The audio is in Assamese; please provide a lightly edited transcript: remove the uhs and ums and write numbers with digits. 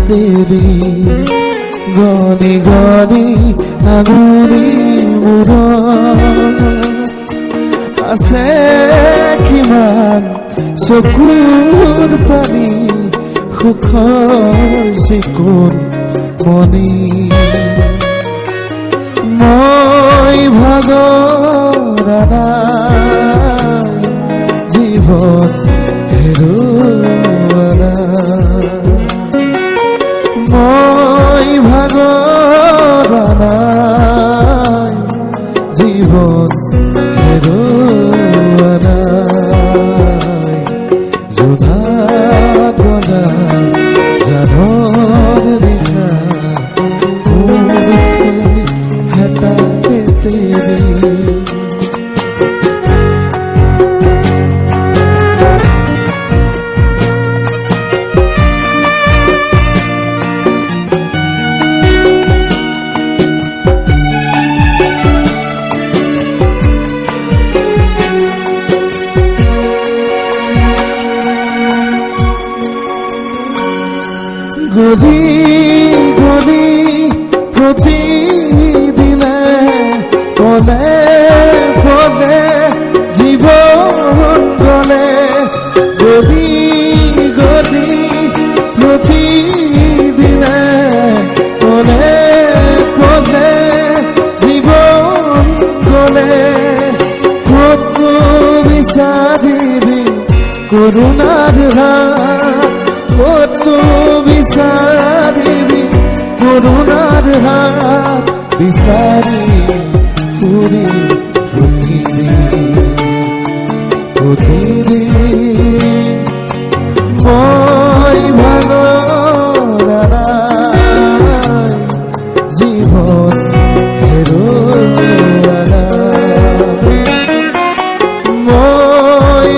তেৰি গনি গনি আগুৰি মূৰত আছে কিমান চকুৰ পানী সুখৰ চিকুণ মনি মই ভাগৰা নাই জীৱন হেৰুৱা নাই মই ভাগৰা নাই জীৱন হেৰুৱা নাই জোধা গনা জানৰ ৰেখা হেতাকে তেৰি গলি গলি প্ৰতিদিনে পলে পলে জীৱন গলে গলি গলি প্ৰতিদিনে পলে পলে জীৱন গলে ক'ত বিচাৰিবি কৰুণাৰ হাত ক'ত বিচাৰিবি কৰুণাৰ হাত বিচাৰি ফুৰি প্ৰতিদিন মই ভাগৰা নাই জীৱন হেৰুৱা নাই মই